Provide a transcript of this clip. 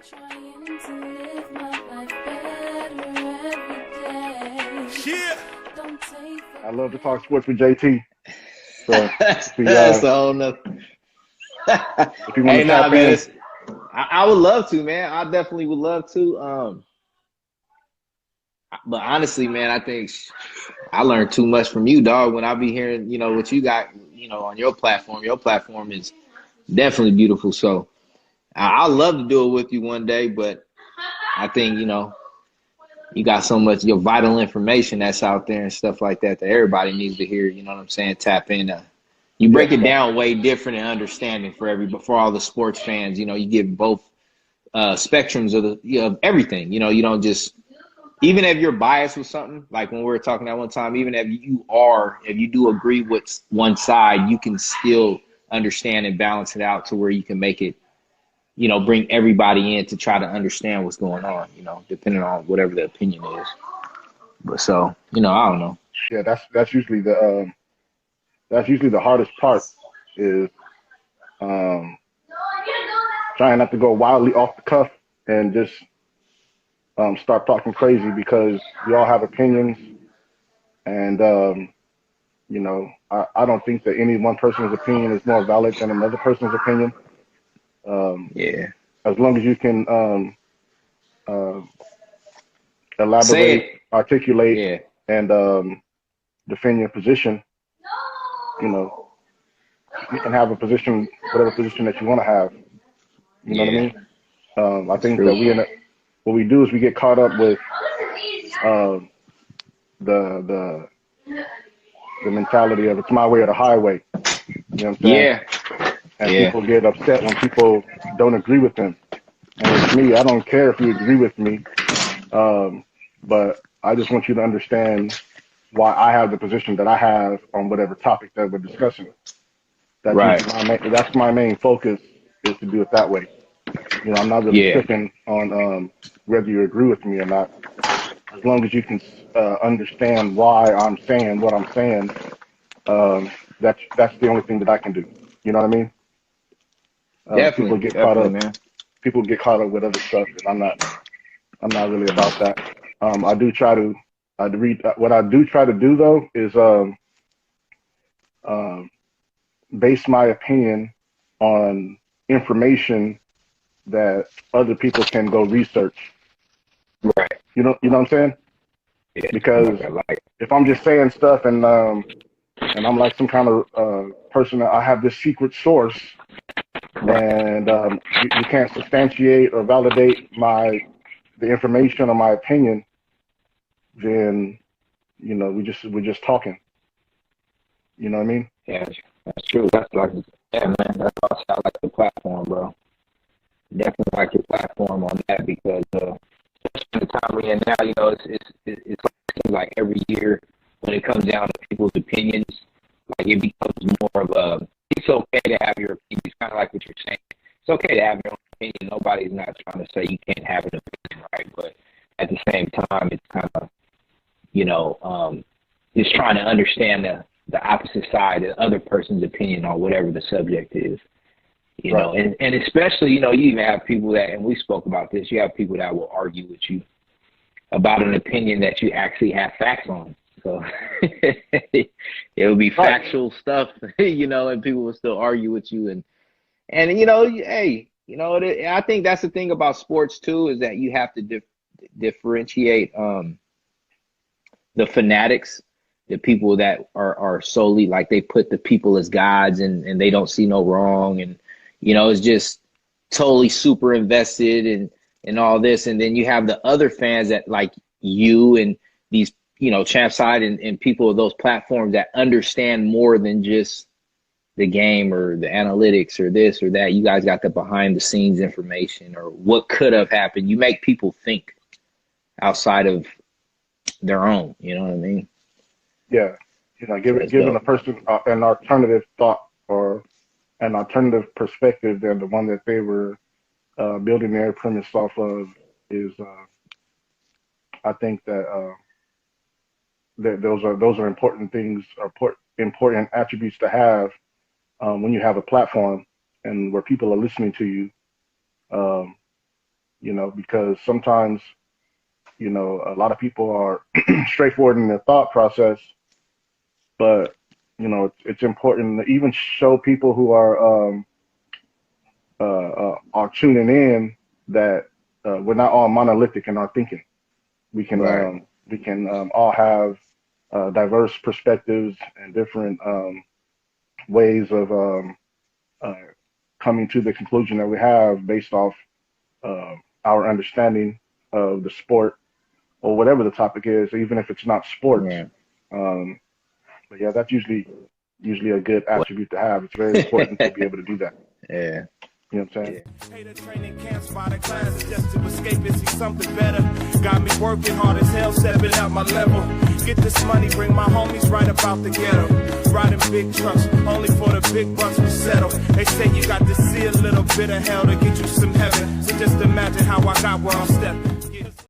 Trying to live my life better every day. Yeah. Don't take I love to talk sports with JT. So That's if he that's a whole nother. if you want Hey, to nah, tap man. in, I would love to, man. I definitely would love to. But honestly, man, I think I learned too much from you, dog. When I be hearing, what you got, on your platform. Your platform is definitely beautiful. So I'd love to do it with you one day. But I think, you got so much your vital information that's out there and stuff like that that everybody needs to hear. You know what I'm saying? Tap in. You yeah, break it down way different and understanding for all the sports fans. You give both spectrums of of everything. You don't just even if you're biased with something, like when we were talking that one time, even if you do agree with one side, you can still understand and balance it out to where you can make it, bring everybody in to try to understand what's going on, depending on whatever the opinion is. But so, I don't know. yeah, that's usually the hardest part is um, trying not to go wildly off the cuff and just start talking crazy because we all have opinions and I don't think that any one person's opinion is more valid than another person's opinion. Um, Yeah. as long as you can uh, Say elaborate, it. articulate, Yeah. and defend your position, you know, you can have a position, whatever position that you want to have. You know what I Yeah. mean? I That's think that true. what we do is we get caught up with uh, the the the mentality of it's my way or the highway. You know what I'm saying? Yeah. And Yeah. people get upset when people don't agree with them. And with me, I don't care if you agree with me, but I just want you to understand why I have the position that I have on whatever topic that we're discussing. Right. That's my main focus is to do it that way. I'm not really Yeah. tripping on whether you agree with me or not. As long as you can understand why I'm saying what I'm saying, that's the only thing that I can do. You know what I mean? People Definitely. get caught Definitely, up. man. People get caught up with other stuff, and I'm not. I'm not really about that. I do try to. I read what I do try to do though is um, base my opinion on information that other people can go research. Right. You know what I'm saying? Yeah. Because Like if I'm just saying stuff and I'm like some kind of person that I have this secret source right. and you can't substantiate or validate the information or my opinion, then we're just talking. You know what I mean? Yeah, that's true. That's like, yeah, man. That's why I like the platform, bro. Definitely like your platform on that because especially the time we're in now, it's like every year when it comes down to people's opinions, like it becomes more of a. It's okay to have your opinion. It's kind of like what you're saying. It's okay to have your own opinion. Nobody's not trying to say you can't have an opinion, right? But at the same time, it's kind of you know, just trying to understand the opposite side, the other person's opinion on whatever the subject is. Right. And especially, you even have people that, and we spoke about this, you have people that will argue with you about an opinion that you actually have facts on. So it will be Right. factual stuff, and people will still argue with you. And hey, I think that's the thing about sports too, is that you have to differentiate the fanatics, the people that are solely like they put the people as gods and they don't see no wrong and it's just totally super invested and all this. And then you have the other fans that like you and these, champ side and people of those platforms that understand more than just the game or the analytics or this or that. You guys got the behind the scenes information or what could have happened. You make people think outside of their own, you know what I mean? Yeah. So it's Giving a dope. person an alternative thought or an alternative perspective than the one that they were building their premise off of is, I think that those are important things, or important attributes to have when you have a platform and where people are listening to you. Um, you know, because sometimes, you know, a lot of people are straightforward in their thought process, but, you know, it's important to even show people who are tuning in that we're not all monolithic in our thinking. We can Right. all have diverse perspectives and different ways of coming to the conclusion that we have based off our understanding of the sport or whatever the topic is, even if it's not sports. Yeah. But yeah, that's usually a good attribute to have. It's very important to be able to do that. Yeah. You know what I'm saying? Hater training camps by the class just to escape and see something better. Got me working hard as hell, stepping out my level. Get this money, bring my homies right about the ghetto. Riding big trucks, only for the big bucks we settle. They say you got to see a little bit of hell to get you some heaven. So just imagine how I got where I'm stepping.